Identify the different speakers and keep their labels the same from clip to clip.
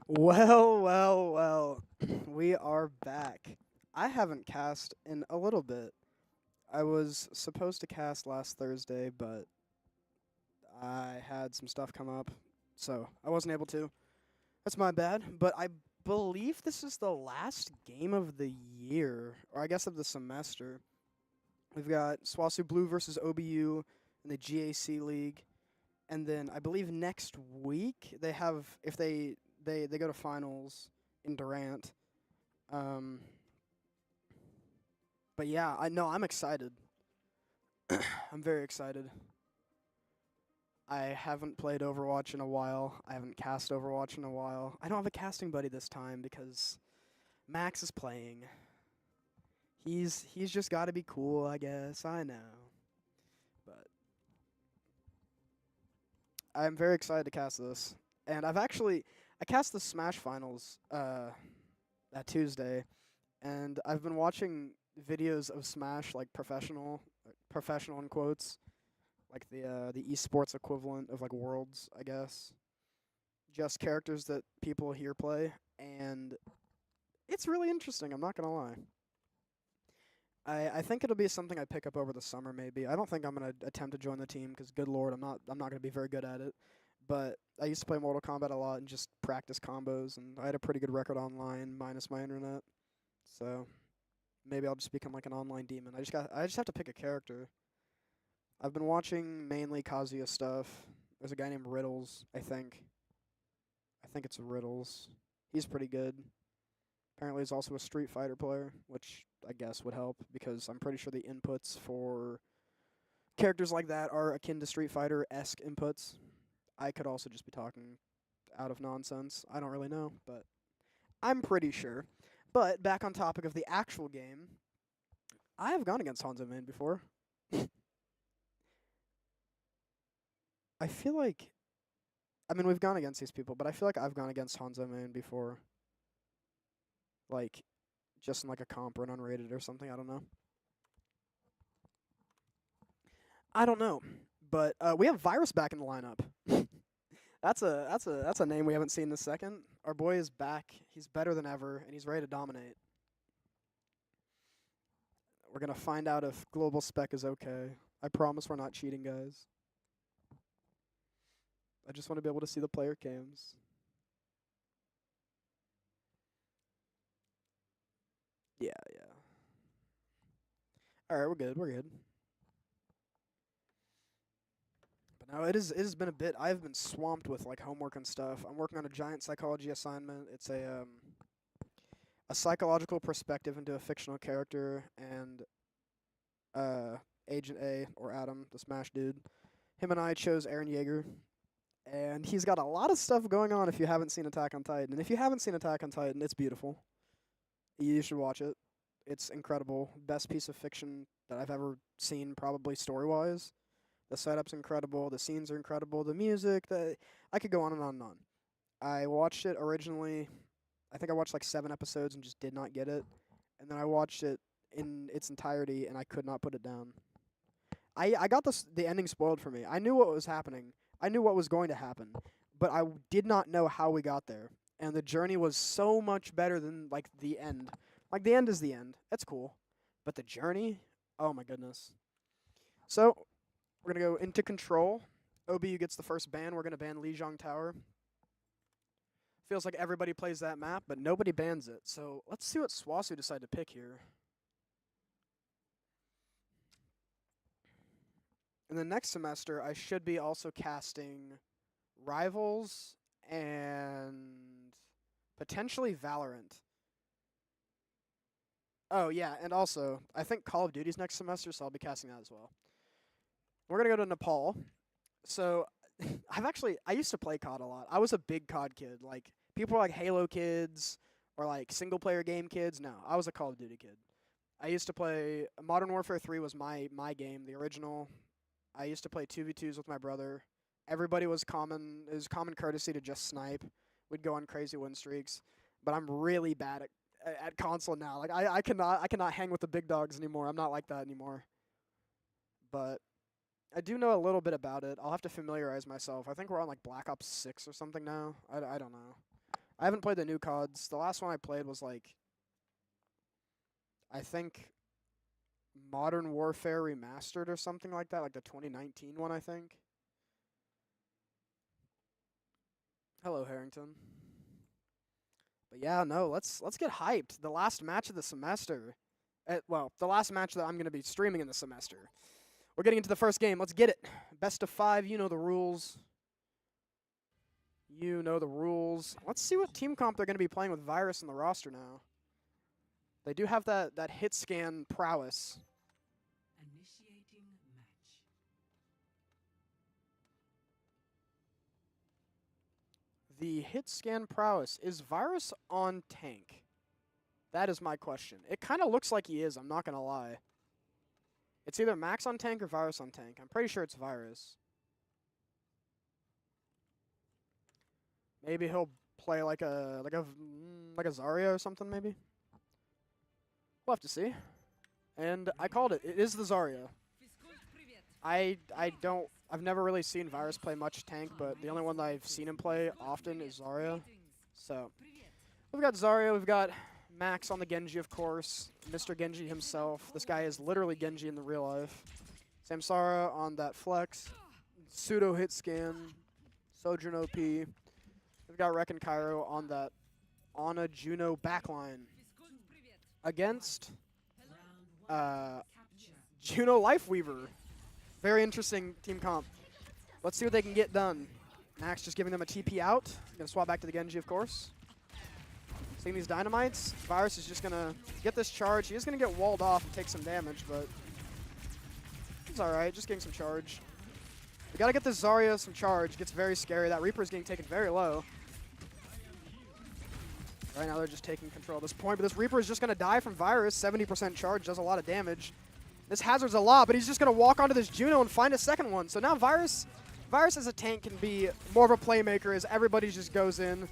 Speaker 1: Well, well, well. We are back. I haven't cast in a little bit. I was supposed to cast last Thursday, but I had some stuff come up, so I wasn't able to. That's my bad. But I believe this is the last game of the year, or I guess of the semester. We've got SWOSU Blue versus OBU in the GAC League, and then I believe next week they have if they go to finals in Durant. Um, but yeah, I know I'm excited. I'm very excited. I haven't played Overwatch in a while. I haven't cast Overwatch in a while. I don't have a casting buddy this time because Max is playing. He's just got to be cool, I guess. I know. But I'm very excited to cast this. And I cast the Smash Finals that Tuesday, and I've been watching videos of Smash like professional in quotes, like the esports equivalent of like Worlds, I guess. Just characters that people here play, and it's really interesting. I'm not gonna lie. I think it'll be something I pick up over the summer. Maybe I don't think I'm gonna attempt to join the team because good lord, I'm not gonna be very good at it. But I used to play Mortal Kombat a lot and just practice combos, and I had a pretty good record online minus my internet. So maybe I'll just become like an online demon. I just have to pick a character. I've been watching mainly Kazuya stuff. There's a guy named Riddles, I think. I think it's Riddles. He's pretty good. Apparently he's also a Street Fighter player, which I guess would help because I'm pretty sure the inputs for characters like that are akin to Street Fighter-esque inputs. I could also just be talking out of nonsense. I don't really know, but I'm pretty sure. But back on topic of the actual game, I have gone against Hanzo Main before. I feel like, I mean, we've gone against these people, but I feel like I've gone against Hanzo Main before. Like, just in like a comp or an unrated or something. I don't know. I don't know. But we have Virus back in the lineup. That's a name we haven't seen in a second. Our boy is back. He's better than ever, and he's ready to dominate. We're gonna find out if global spec is okay. I promise we're not cheating, guys. I just want to be able to see the player cams. Yeah, yeah. All right, we're good. We're good. But no, it has been a bit. I've been swamped with like homework and stuff. I'm working on a giant psychology assignment. It's a psychological perspective into a fictional character, and Agent A or Adam, the Smash dude. Him and I chose Aaron Yeager, and he's got a lot of stuff going on. If you haven't seen Attack on Titan, and if you haven't seen Attack on Titan, it's beautiful. You should watch it. It's incredible. Best piece of fiction that I've ever seen, probably story wise. The setup's incredible. The scenes are incredible. The music. I could go on and on and on. I watched it originally. I think I watched like 7 episodes and just did not get it. And then I watched it in its entirety and I could not put it down. I got the ending spoiled for me. I knew what was happening. I knew what was going to happen, but I did not know how we got there. And the journey was so much better than like the end. Like the end is the end. That's cool. But the journey, oh my goodness. So, we're going to go into control. OBU gets the first ban. We're going to ban Lijiang Tower. Feels like everybody plays that map, but nobody bans it. So, let's see what SWOSU decide to pick here. In the next semester, I should be also casting Rivals and potentially Valorant. Oh, yeah, and also, I think Call of Duty's next semester, so I'll be casting that as well. We're going to go to Nepal. So, I used to play COD a lot. I was a big COD kid. Like, people are like Halo kids or like single player game kids. No, I was a Call of Duty kid. I used to play Modern Warfare 3 was my game, the original. I used to play 2v2s with my brother. Everybody was common. It was common courtesy to just snipe. We'd go on crazy win streaks. But I'm really bad at console now. Like I cannot hang with the big dogs anymore. I'm not like that anymore. But I do know a little bit about it. I'll have to familiarize myself. I think we're on like Black Ops 6 or something now. I don't know. I haven't played the new CODs. The last one I played was like, I think, Modern Warfare Remastered or something like that, like the 2019 one, I think. Hello, Harrington. But yeah, no, let's get hyped. The last match of the semester. Well, the last match that I'm going to be streaming in the semester. We're getting into the first game. Let's get it. Best of 5, you know the rules. You know the rules. Let's see what team comp they're going to be playing with Virus in the roster now. They do have that hit scan prowess.
Speaker 2: Initiating match.
Speaker 1: The hit scan prowess. Is Virus on tank? That is my question. It kind of looks like he is, I'm not going to lie. It's either Max on tank or Virus on tank. I'm pretty sure it's Virus. Maybe he'll play like a Zarya or something, maybe. We'll have to see. And I called it. It is the Zarya. I've never really seen Virus play much tank, but the only one that I've seen him play often is Zarya. So we've got Zarya, we've got Max on the Genji, of course. Mr. Genji himself. This guy is literally Genji in the real life. Samsara on that flex. Pseudo hit scan. Sojourn OP. We've got Reckon Cairo on that Ana Juno backline. Against Juno Lifeweaver. Very interesting team comp. Let's see what they can get done. Max just giving them a TP out. Gonna swap back to the Genji, of course. Seeing these dynamites. Virus is just gonna get this charge. He is gonna get walled off and take some damage, but it's alright, just getting some charge. We gotta get this Zarya some charge. Gets very scary. That Reaper is getting taken very low. Right now they're just taking control at this point, but this Reaper is just going to die from Virus. 70% charge, does a lot of damage. This hazards a lot, but he's just going to walk onto this Juno and find a second one. So now Virus as a tank can be more of a playmaker as everybody just goes in.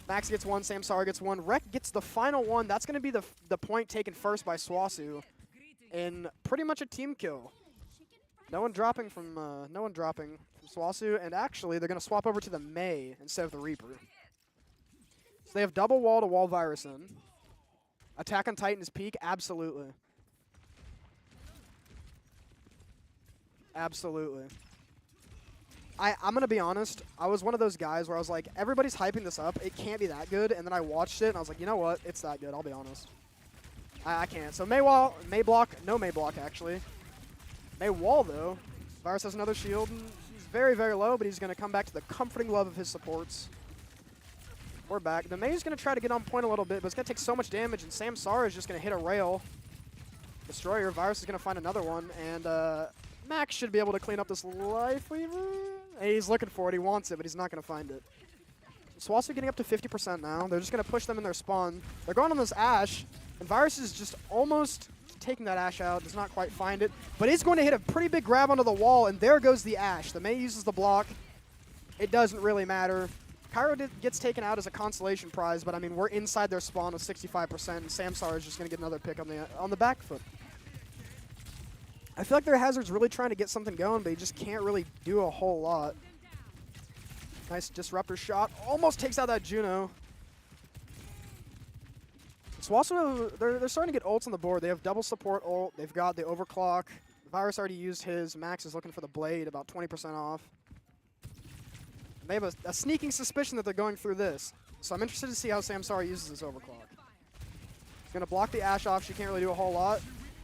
Speaker 1: Max gets one, Samsara gets one. Rek gets the final one. That's going to be the point taken first by SWOSU in pretty much a team kill. No one dropping from SWOSU, and actually they're going to swap over to the Mei instead of the Reaper. So they have double wall to wall Virus in. Attack on Titan is peak? Absolutely. Absolutely. I'm going to be honest. I was one of those guys where I was like, everybody's hyping this up. It can't be that good. And then I watched it, and I was like, you know what? It's that good. I'll be honest. I can't. So Mei wall, Mei block. No Mei block, actually. Mei wall, though. Virus has another shield. And he's very, very low, but he's going to come back to the comforting love of his supports. We're back. The Mei's going to try to get on point a little bit, but it's going to take so much damage, and Samsara is just going to hit a rail. Destroyer. Virus is going to find another one, and Max should be able to clean up this Lifeweaver. He's looking for it. He wants it, but he's not going to find it. SWOSU getting up to 50% now. They're just going to push them in their spawn. They're going on this Ashe, and Virus is just almost taking that Ashe out. Does not quite find it, but he's going to hit a pretty big grab onto the wall, and there goes the Ashe. The Mei uses the block. It doesn't really matter. Cairo gets taken out as a consolation prize, but I mean, we're inside their spawn with 65%, and Samsara is just going to get another pick on the back foot. I feel like their Hazard's really trying to get something going, but he just can't really do a whole lot. Nice disruptor shot. Almost takes out that Juno. SWOSU, they're starting to get ults on the board. They have double support ult. They've got the overclock. Virus already used his. Max is looking for the blade, about 20% off. They have a sneaking suspicion that they're going through this. So I'm interested to see how Samsara uses this overclock. He's going to block the Ashe off. She can't really do a whole lot.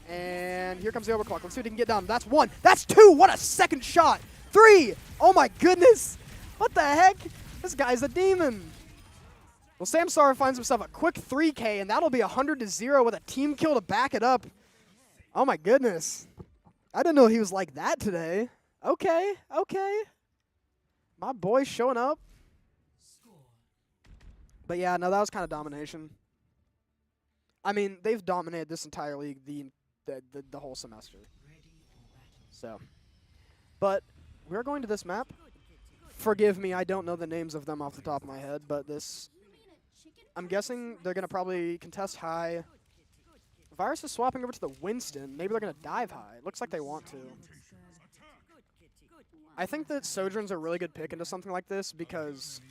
Speaker 1: And here comes the overclock. Let's see what he can get done. That's one. That's two. What a second shot. Three. Oh, my goodness. What the heck? This guy's a demon. Well, Samsara finds himself a quick 3K, and that'll be 100-0 with a team kill to back it up. Oh, my goodness. I didn't know he was like that today. Okay. Okay. My boy's showing up. But yeah, no, that was kind of domination. I mean, they've dominated this entire league the whole semester. So, but we're going to this map. Forgive me, I don't know the names of them off the top of my head, but this, I'm guessing they're going to probably contest high. Virus is swapping over to the Winston. Maybe they're going to dive high. Looks like they want to. I think that Sojourn's a really good pick into something like this because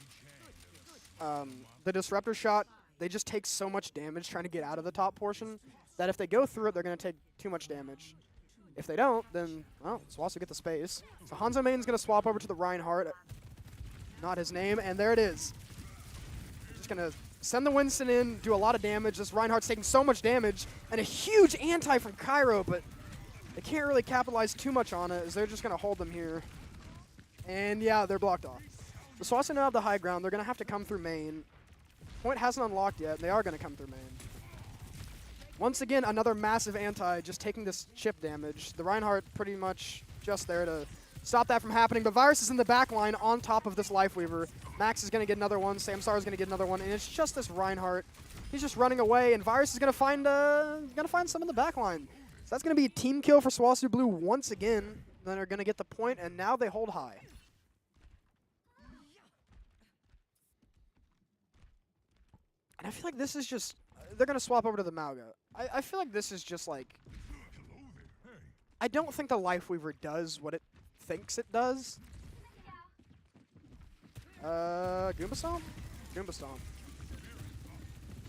Speaker 1: the disruptor shot, they just take so much damage trying to get out of the top portion that if they go through it, they're going to take too much damage. If they don't, then, well, SWOSU get the space. So Hanzo Main's going to swap over to the Reinhardt. Not his name, and there it is. Just going to send the Winston in, do a lot of damage. This Reinhardt's taking so much damage, and a huge anti from Cairo, but they can't really capitalize too much on it as they're just going to hold them here. And yeah, they're blocked off. The SWOSU now have the high ground. They're going to have to come through main. Point hasn't unlocked yet, and they are going to come through main. Once again, another massive anti just taking this chip damage. The Reinhardt pretty much just there to stop that from happening, but Virus is in the back line on top of this Lifeweaver. Max is going to get another one, Samsara is going to get another one, and it's just this Reinhardt. He's just running away, and Virus is going to find some in the back line. So that's going to be a team kill for SWOSU Blue once again. Then they're going to get the point, and now they hold high. And I feel like this is just, they're going to swap over to the Mauga. I feel like this is just like, I don't think the Lifeweaver does what it thinks it does. Goomba Stomp? Goomba Stomp.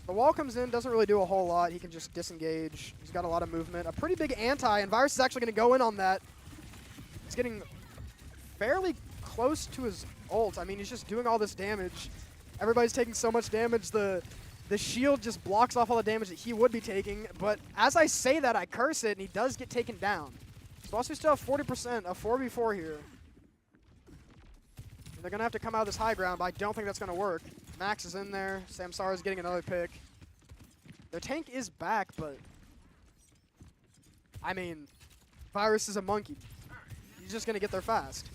Speaker 1: The wall comes in, doesn't really do a whole lot. He can just disengage. He's got a lot of movement. A pretty big anti, and Virus is actually going to go in on that. He's getting fairly close to his ult. I mean, he's just doing all this damage. Everybody's taking so much damage. The shield just blocks off all the damage that he would be taking. But as I say that, I curse it, and he does get taken down. SWOSU still have 40%, a 4v4 here. And they're going to have to come out of this high ground, but I don't think that's going to work. Max is in there. Samsara is getting another pick. Their tank is back, but I mean, Virus is a monkey. He's just going to get there fast.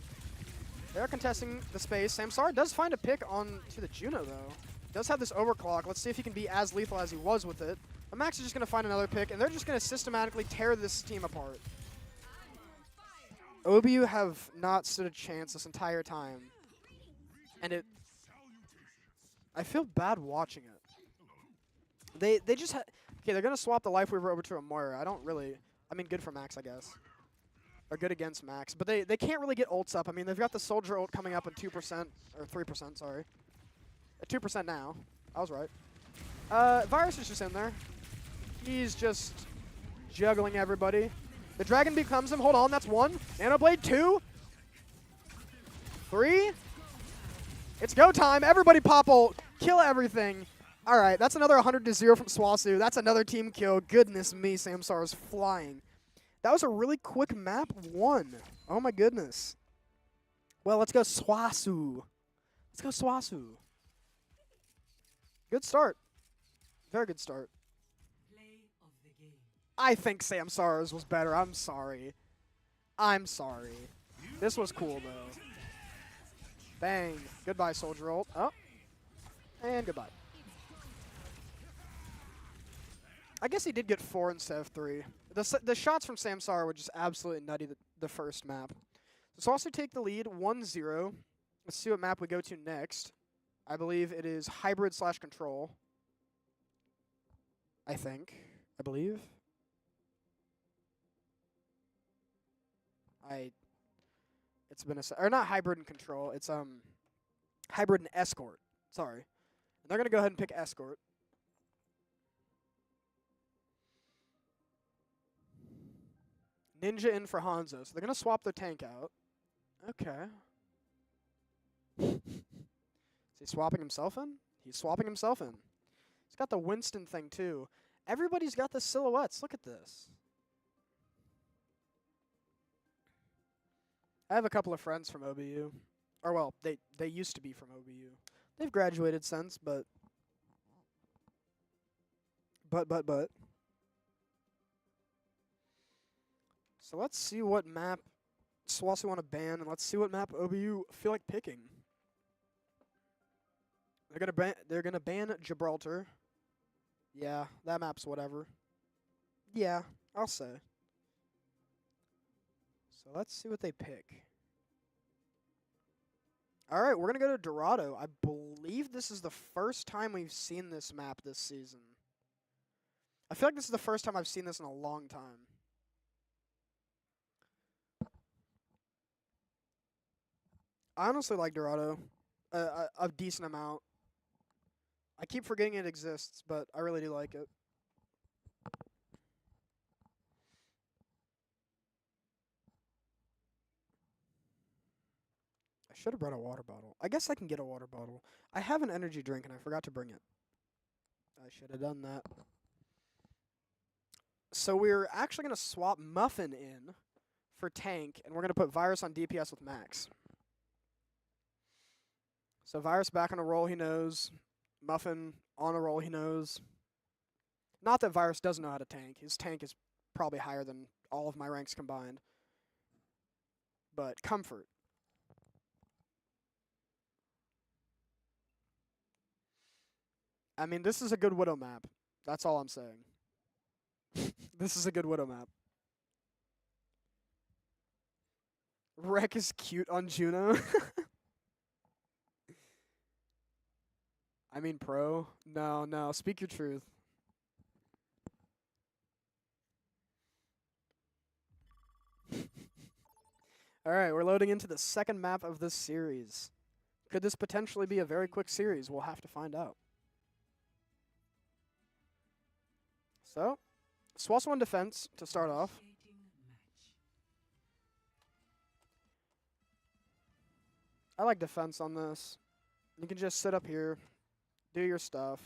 Speaker 1: They're contesting the space. Samsara does find a pick on to the Juno, though. Does have this overclock. Let's see if he can be as lethal as he was with it. But Max is just going to find another pick, and they're just going to systematically tear this team apart. OBU have not stood a chance this entire time. And I feel bad watching it. They just okay, they're going to swap the Lifeweaver over to a Moira. I don't really, I mean, good for Max, I guess. Or good against Max. But they can't really get ults up. I mean, they've got the Soldier ult coming up in 2%, or 3%, sorry. At 2% now. I was right. Virus is just in there. He's just juggling everybody. The Dragon becomes him. Hold on, that's one. Nanoblade, 2. 3. It's go time. Everybody pop ult. Kill everything. All right, that's another 100-0 from SWOSU. That's another team kill. Goodness me, Samsara's flying. That was a really quick map 1. Oh my goodness. Well, let's go SWOSU. Let's go SWOSU. Good start. Very good start.
Speaker 2: Play of the game.
Speaker 1: I think Samsara's was better. I'm sorry. I'm sorry. This was cool, though. Bang. Goodbye, Soldier ult. Oh. And goodbye. I guess he did get 4 instead of 3. The shots from Samsara were just absolutely nutty the first map. So SWOSU take the lead 1-0. Let's see what map we go to next. I believe it is hybrid/control. I think. I believe. It's been or not hybrid and control. It's hybrid and escort. Sorry. And they're gonna go ahead and pick escort. Ninja in for Hanzo. So they're gonna swap their tank out. Okay. Is he swapping himself in? He's swapping himself in. He's got the Winston thing too. Everybody's got the silhouettes. Look at this. I have a couple of friends from OBU. Or well, they used to be from OBU. They've graduated since, but. So let's see what map SWOSU want to ban, and let's see what map OBU feel like picking. They're gonna ban Gibraltar. Yeah, that map's whatever. Yeah, I'll say. So let's see what they pick. Alright, we're gonna go to Dorado. I believe this is the first time we've seen this map this season. I feel like this is the first time I've seen this in a long time. I honestly like Dorado a decent amount. I keep forgetting it exists, but I really do like it. I should have brought a water bottle. I guess I can get a water bottle. I have an energy drink and I forgot to bring it. I should have done that. So we're actually going to swap Muffin in for tank, and we're going to put Virus on DPS with Max. So Virus back on a roll he knows. Muffin on a roll he knows. Not that Virus doesn't know how to tank. His tank is probably higher than all of my ranks combined. But comfort. I mean, this is a good Widow map. That's all I'm saying. This is a good Widow map. Wreck is cute on Juno. I mean, pro. No. Speak your truth. Alright, we're loading into the second map of this series. Could this potentially be a very quick series? We'll have to find out. So, SWOSU on defense to start off. I like defense on this. You can just sit up here, do your stuff.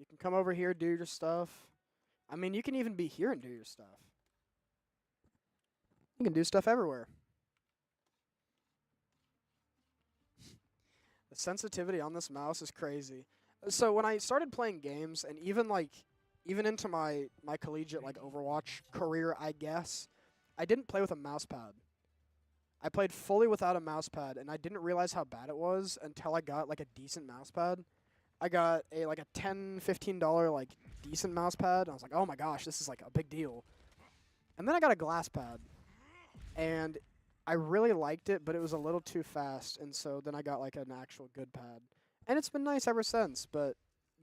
Speaker 1: You can come over here, do your stuff. I mean, you can even be here and do your stuff. You can do stuff everywhere. The sensitivity on this mouse is crazy. So when I started playing games, and even into my collegiate Overwatch career, I guess, I didn't play with a mouse pad. I played fully without a mouse pad, and I didn't realize how bad it was until I got a decent mouse pad. I got a $10, $15 decent mouse pad, and I was like, oh my gosh, this is a big deal. And then I got a glass pad, and I really liked it, but it was a little too fast, and so then I got an actual good pad. And it's been nice ever since, but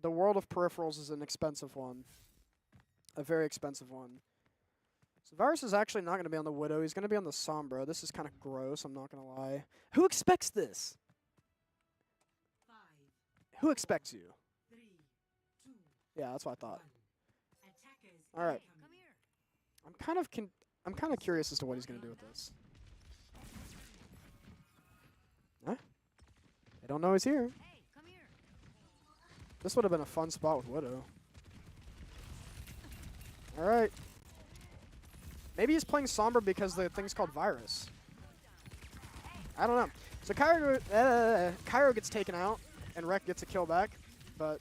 Speaker 1: the world of peripherals is an expensive one. A very expensive one. So Virus is actually not going to be on the Widow. He's going to be on the Sombra. This is kind of gross, I'm not going to lie. Who expects this?
Speaker 2: 5,
Speaker 1: Who expects you?
Speaker 2: 3, 2,
Speaker 1: Yeah, that's what I thought.
Speaker 2: 1. Attackers
Speaker 1: All right.
Speaker 2: incoming.
Speaker 1: I'm kind of curious as to what he's going to do with this. Huh? They don't know he's here.
Speaker 3: Hey, come here.
Speaker 1: This would have been a fun spot with Widow. All right. Maybe he's playing Sombra because the thing's called Virus. I don't know. So Cairo gets taken out, and Wreck gets a kill back, but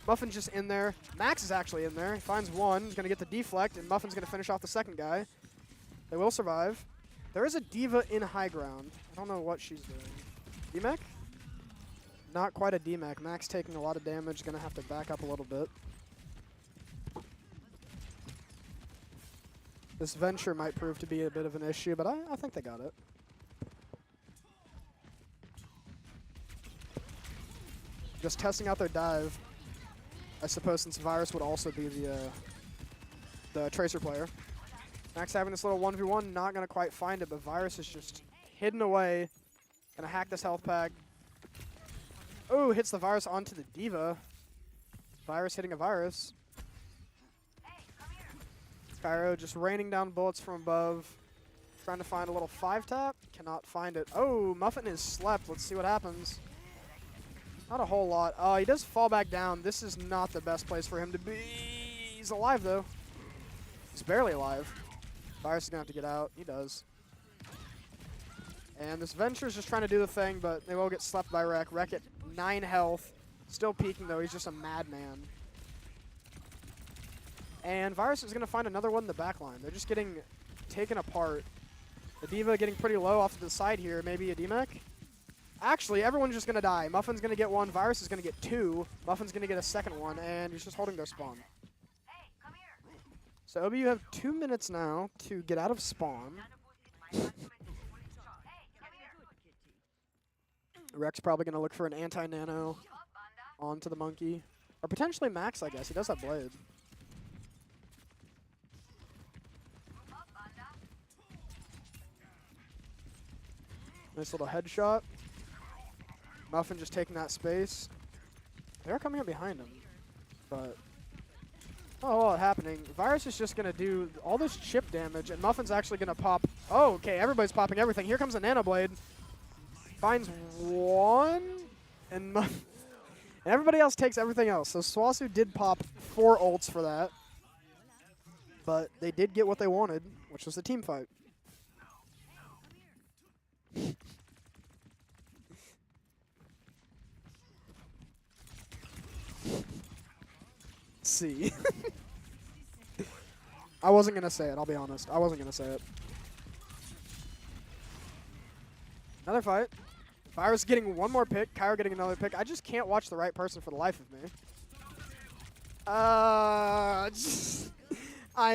Speaker 1: Muffin's just in there. Max is actually in there. He finds one. He's going to get the deflect, and Muffin's going to finish off the second guy. They will survive. There is a D.Va in high ground. I don't know what she's doing. D-Mech? Not quite a D-Mech. Max taking a lot of damage. Going to have to back up a little bit. This venture might prove to be a bit of an issue, but I think they got it. Just testing out their dive. I suppose since Virus would also be the Tracer player. Max having this little 1v1, not going to quite find it, but Virus is just hidden away. Going to hack this health pack. Oh, hits the Virus onto the D.Va. Virus hitting a Virus. Cairo just raining down bullets from above. Trying to find a little 5-tap. Cannot find it. Oh, Muffin is slept. Let's see what happens. Not a whole lot. He does fall back down. This is not the best place for him to be. He's alive, though. He's barely alive. Virus is going to have to get out. He does. And this Venture's just trying to do the thing, but they will get slept by Wreck. Wreck at 9 health. Still peeking, though. He's just a madman. And Virus is going to find another one in the back line. They're just getting taken apart. The D.Va getting pretty low off to the side here. Maybe a D-Mech? Actually, everyone's just going to die. Muffin's going to get one. Virus is going to get 2. Muffin's going to get a second one. And he's just holding their spawn.
Speaker 3: Hey, come here.
Speaker 1: So OBU have 2 minutes now to get out of spawn.
Speaker 3: Hey, come here.
Speaker 1: Rex probably going to look for an anti-nano onto the monkey. Or potentially Max, I guess. He does have Blade. Nice little headshot. Muffin just taking that space. They're coming up behind him, but oh, well, happening. Virus is just gonna do all this chip damage, and Muffin's actually gonna pop. Oh, okay, everybody's popping everything. Here comes a Nano Blade. Finds one, and and everybody else takes everything else. So SWOSU did pop 4 ults for that, but they did get what they wanted, which was the team fight. See. I wasn't going to say it, I'll be honest. I wasn't going to say it. Another fight. Virus getting one more pick, Kyra getting another pick. I just can't watch the right person for the life of me. I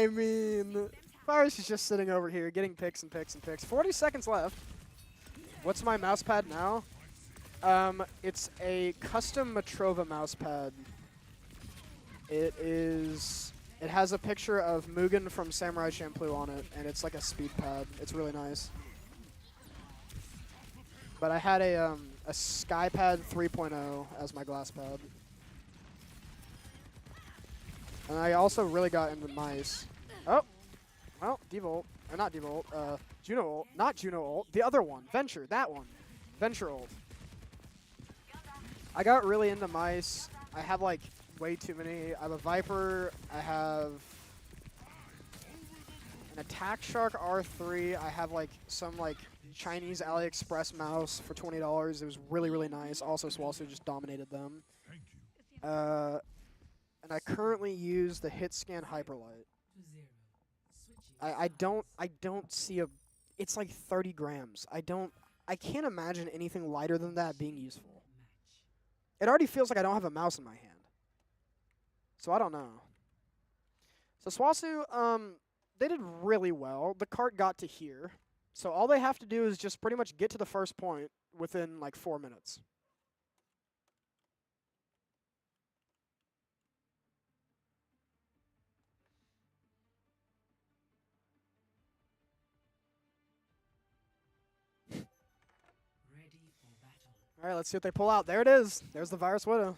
Speaker 1: mean, Virus is just sitting over here getting picks and picks and picks. 40 seconds left. What's my mouse pad now? It's a custom Matrova mouse pad. It has a picture of Mugen from Samurai Champloo on it, and it's like a speed pad. It's really nice. But I had a SkyPad 3.0 as my glass pad. And I also really got into mice. Oh, well, Devolt, or not Devolt, Juno ult, not Juno ult, the other one, Venture, that one, Venture ult. I got really into mice. I have like way too many. I have a Viper, I have an Attack Shark R3, I have like some like Chinese AliExpress mouse for $20. It was really, really nice. Also, SWOSU just dominated them. And I currently use the Hitscan Hyperlight. I don't see a. It's like 30 grams. I can't imagine anything lighter than that being useful. It already feels like I don't have a mouse in my hand. So I don't know. So SWOSU, they did really well. The cart got to here. So all they have to do is just pretty much get to the first point within like 4 minutes. All right, let's see what they pull out. There it is. There's the Virus Widow.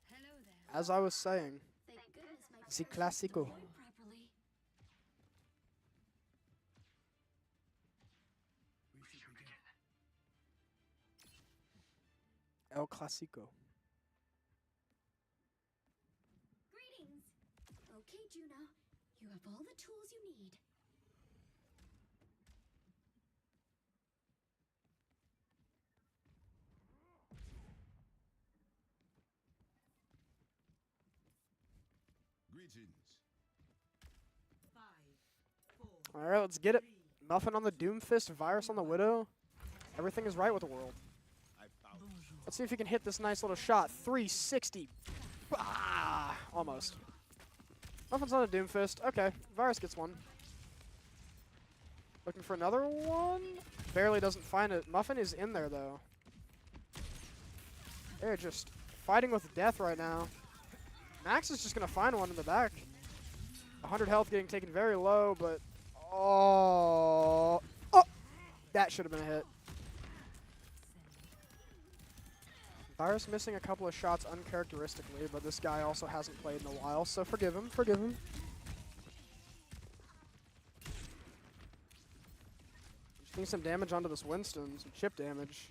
Speaker 4: Hello there.
Speaker 1: As I was saying,
Speaker 4: Thank goodness my
Speaker 1: Si
Speaker 4: prayers
Speaker 1: Classico.
Speaker 4: don't work properly.
Speaker 1: El Clasico.
Speaker 4: Greetings. Okay, Juno. You have all the tools you need.
Speaker 5: Greetings.
Speaker 2: 5, 4,
Speaker 1: All right, let's get it. Muffin on the Doomfist, Virus on the Widow. Everything is right with the world.
Speaker 5: I found
Speaker 1: Let's see if he can hit this nice little shot. 360. Ah, almost. Muffin's on a Doomfist. Okay, Virus gets one. Looking for another one. Barely doesn't find it. Muffin is in there, though. They're just fighting with death right now. Max is just going to find one in the back. 100 health getting taken very low, but... Oh, that should have been a hit. Virus missing a couple of shots uncharacteristically, but this guy also hasn't played in a while, so forgive him, forgive him. Just doing some damage onto this Winston, some chip damage.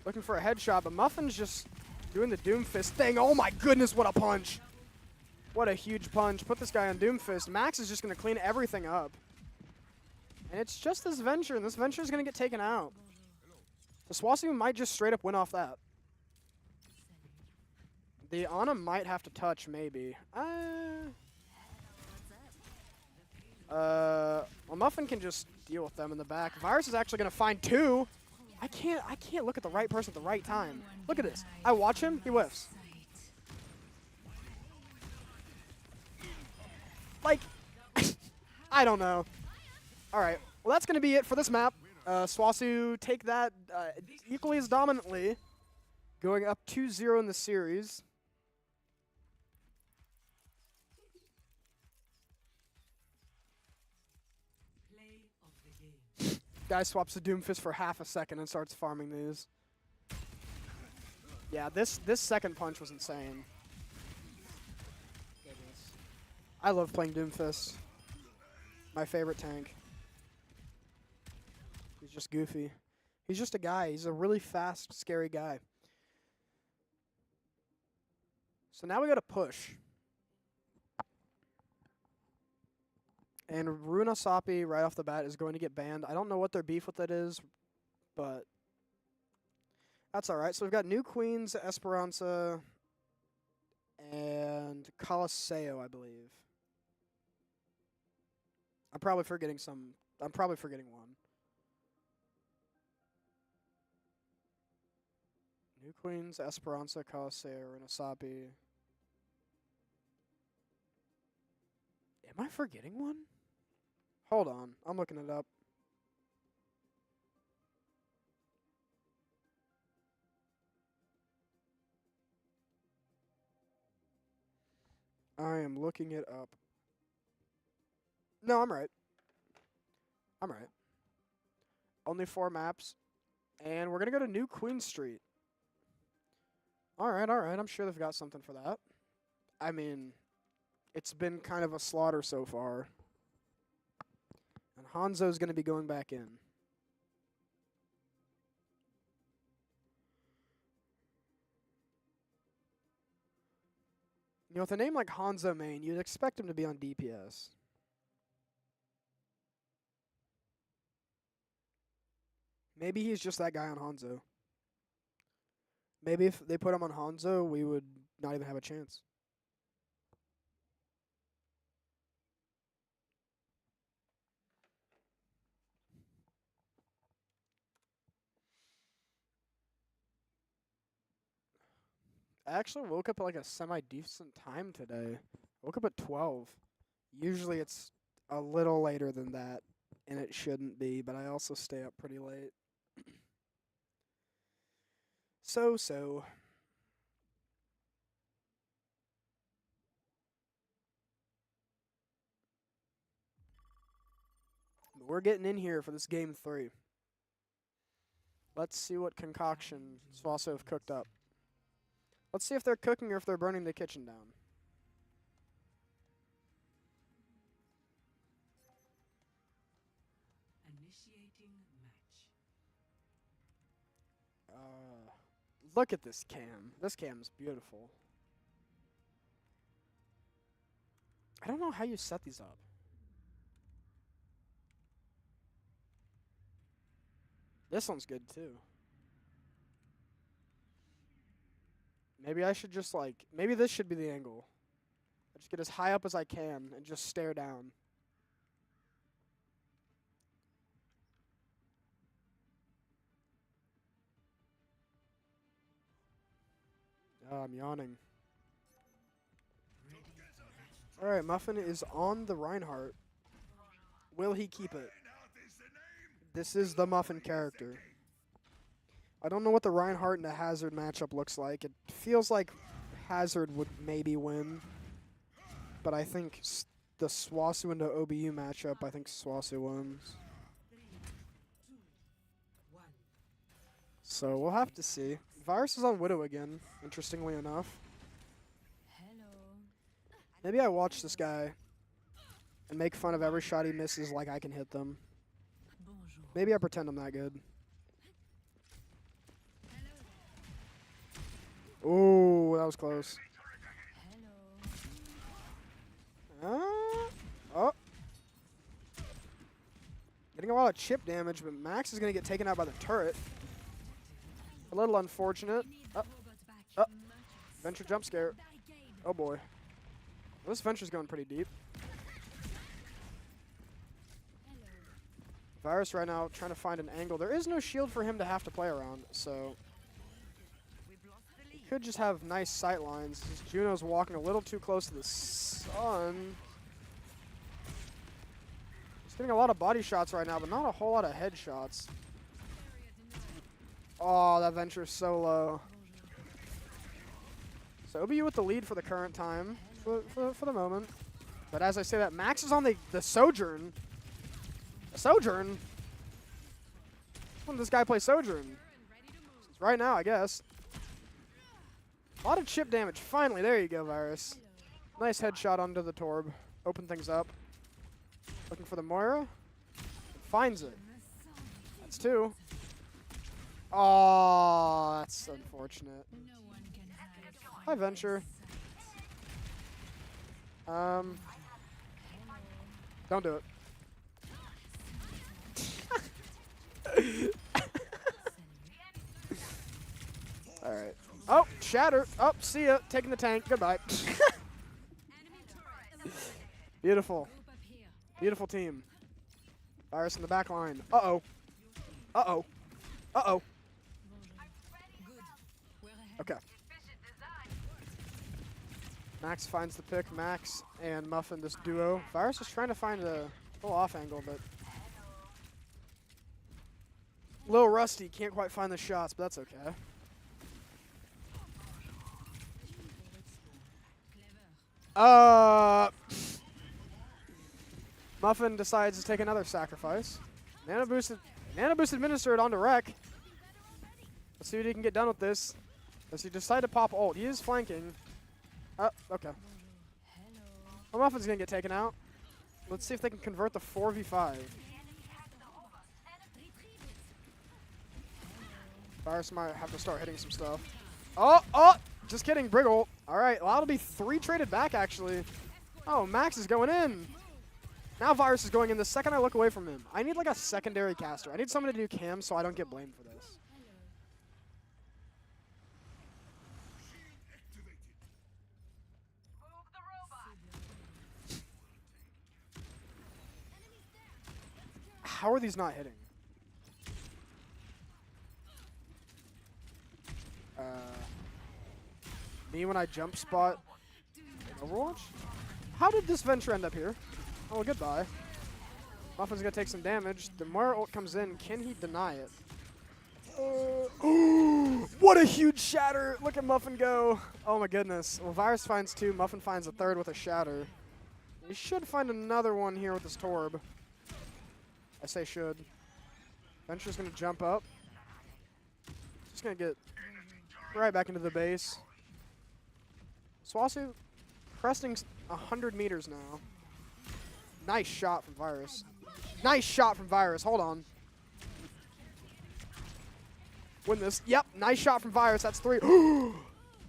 Speaker 1: Looking for a headshot, but Muffin's just doing the Doomfist thing. Oh my goodness, what a punch! What a huge punch. Put this guy on Doomfist. Max is just going to clean everything up. And it's just this Venture, and this Venture is going to get taken out. The SWOSU might just straight up win off that. The Ana might have to touch, maybe. Well, Muffin can just deal with them in the back. Virus is actually going to find 2. I can't look at the right person at the right time. Look at this. I watch him, he whiffs. Like, I don't know. All right, well, that's going to be it for this map. SWOSU take that equally as dominantly, going up 2-0 in the series.
Speaker 2: play of the game.
Speaker 1: Guy swaps the Doomfist for half a second and starts farming these. Yeah, this second punch was insane. Goodness. I love playing Doomfist. My favorite tank. He's just goofy. He's just a guy. He's a really fast, scary guy. So now we got to push. And Runa Sapi, right off the bat, is going to get banned. I don't know what their beef with it is, but that's all right. So we've got New Queens, Esperanza, and Coliseo, I believe. I'm probably forgetting one. New Queens, Esperanza, Coliseo, Runa Sapi. Am I forgetting one? Hold on. I'm looking it up. I am looking it up. No, I'm right. I'm right. Only 4 maps. And we're going to go to New Queen Street. All right. I'm sure they've got something for that. I mean, it's been kind of a slaughter so far. And Hanzo's going to be going back in. You know, with a name like Hanzo main, you'd expect him to be on DPS. Maybe he's just that guy on Hanzo. Maybe if they put him on Hanzo, we would not even have a chance. I actually woke up at like a semi-decent time today. Woke up at 12. Usually it's a little later than that, and it shouldn't be, but I also stay up pretty late. So. We're getting in here for this game 3. Let's see what concoction SWOSU have cooked up. Let's see if they're cooking or if they're burning the kitchen down.
Speaker 2: Initiating match.
Speaker 1: Look at this cam. This cam's beautiful. I don't know how you set these up. This one's good too. Maybe I should just maybe this should be the angle. I just get as high up as I can and just stare down. Oh, I'm yawning. Alright, Muffin is on the Reinhardt. Will he keep it? This is the Muffin character. I don't know what the Reinhardt and the Hazard matchup looks like. It feels like Hazard would maybe win. But I think the SWOSU and the OBU matchup, I think SWOSU wins.
Speaker 2: 3, 2, 1.
Speaker 1: So we'll have to see. Virus is on Widow again, interestingly enough. Maybe I watch this guy and make fun of every shot he misses like I can hit them. Maybe I pretend I'm that good. Ooh, that was close. Oh. Getting a lot of chip damage, but Max is going to get taken out by the turret. A little unfortunate. Venture jump scare. Oh boy. This Venture's going pretty deep. Virus right now trying to find an angle. There is no shield for him to have to play around, so he could just have nice sight lines. Juno's walking a little too close to the sun. He's getting a lot of body shots right now, but not a whole lot of head shots. Oh, that Venture is so low. So OBU with the lead for the current time, for the moment. But as I say that, Max is on the Sojourn. Sojourn? When does this guy play Sojourn? Right now, I guess. A lot of chip damage. Finally, there you go, Virus. Nice headshot onto the Torb. Open things up. Looking for the Moira. Finds it. That's 2. Oh, that's unfortunate. Hi, Venture. Don't do it. Alright. Oh, Shatter. Oh, see ya. Taking the tank. Goodbye. Beautiful. Beautiful team. Virus in the back line. Uh-oh. Uh-oh. Uh-oh. Okay. Max finds the pick. Max and Muffin, this duo. Virus is trying to find a little off angle, but a little rusty. Can't quite find the shots, but that's okay. Muffin decides to take another sacrifice. Nano boost administered onto Wreck. Let's see what he can get done with this. Does he decide to pop ult? He is flanking. Oh, okay. Well, Muffin's gonna get taken out. Let's see if they can convert the 4v5. Virus might have to start hitting some stuff. Oh! Just kidding, Brig ult. Alright, well, that'll be 3 traded back, actually. Oh, Max is going in. Now Virus is going in the second I look away from him. I need like a secondary caster. I need someone to do cam so I don't get blamed for this. How are these not hitting? Me when I jump spot in Overwatch? How did this Venture end up here? Oh, goodbye. Muffin's gonna take some damage. The Moira ult comes in. Can he deny it? What a huge shatter! Look at Muffin go. Oh my goodness. Well, Virus finds 2. Muffin finds a 3rd with a shatter. We should find another one here with this Torb. I say should. Venture's gonna jump up. Just gonna get right back into the base. SWOSU cresting 100 meters now. Nice shot from Virus. Nice shot from Virus. Hold on. Win this. Yep, nice shot from Virus. That's 3.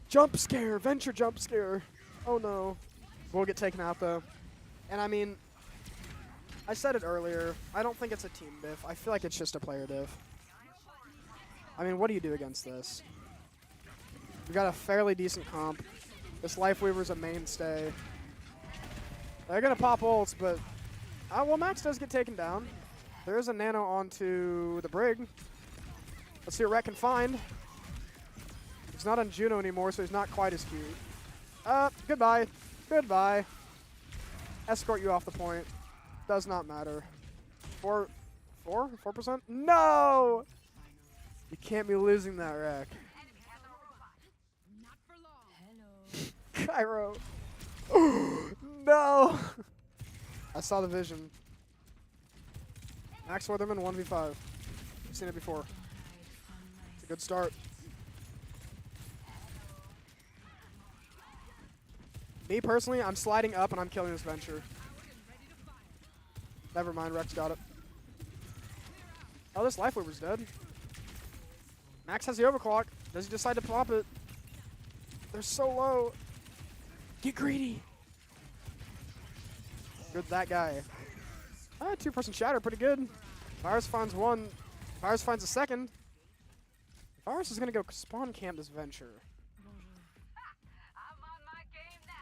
Speaker 1: Jump scare. Venture jump scare. Oh no. We'll get taken out though. And I mean, I said it earlier. I don't think it's a team diff. I feel like it's just a player diff. I mean, what do you do against this? We got a fairly decent comp. This Lifeweaver's a mainstay. They're going to pop ults, but well, Max does get taken down. There is a nano onto the Brig. Let's see what Rhett can find. He's not on Juno anymore, so he's not quite as cute. Goodbye. Goodbye. Escort you off the point. Does not matter. 4%? No! You can't be losing that wreck. Cairo. No! I saw the vision. Max Weatherman 1v5. I've seen it before. It's a good start. Me personally, I'm sliding up and I'm killing this Venture. Never mind, Rex got it. Oh, this Lifeweaver's dead. Max has the overclock. Does he decide to pop it? They're so low. Get greedy. Good, that guy. 2-person shatter, pretty good. Virus finds 1. Virus finds a 2nd. Virus is going to go spawn camp this Venture.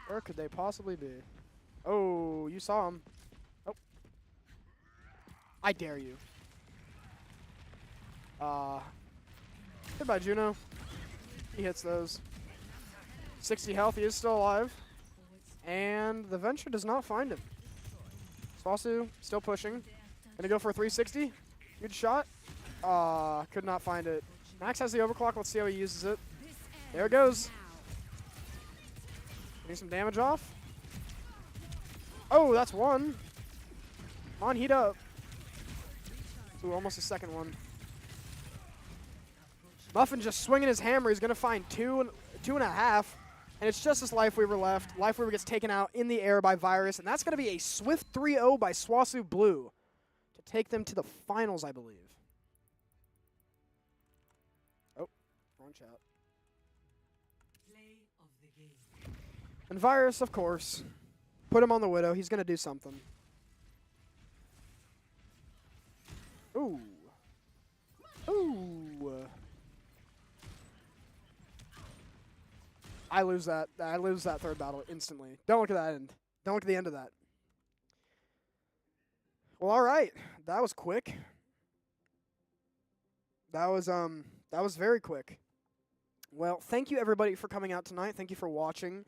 Speaker 1: Where could they possibly be? Oh, you saw him. Oh. I dare you. Goodbye, Juno. He hits those. 60 health, he is still alive. And the Venture does not find him. SWOSU still pushing. Gonna go for a 360. Good shot. Could not find it. Max has the overclock. Let's see how he uses it. There it goes. Getting some damage off. Oh, that's 1. Come on, heat up. Ooh, almost a 2nd one. Muffin just swinging his hammer. He's gonna find 2. 2.5. And it's just as Lifeweaver left. Lifeweaver gets taken out in the air by Virus, and that's going to be a swift 3-0 by SWOSU Blue to take them to the finals, I believe. Oh, wrong chat.
Speaker 2: Play of the game.
Speaker 1: And Virus, of course, put him on the Widow. He's going to do something. Ooh. Ooh. I lose that. I lose that third battle instantly. Don't look at that end. Don't look at the end of that. Well, all right. That was quick. That was very quick. Well, thank you everybody for coming out tonight. Thank you for watching.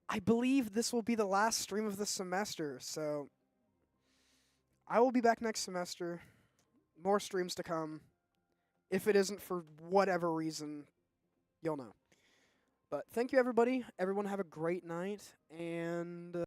Speaker 1: I believe this will be the last stream of the semester, so I will be back next semester. More streams to come. If it isn't for whatever reason, you'll know. But thank you, everybody. Everyone have a great night, and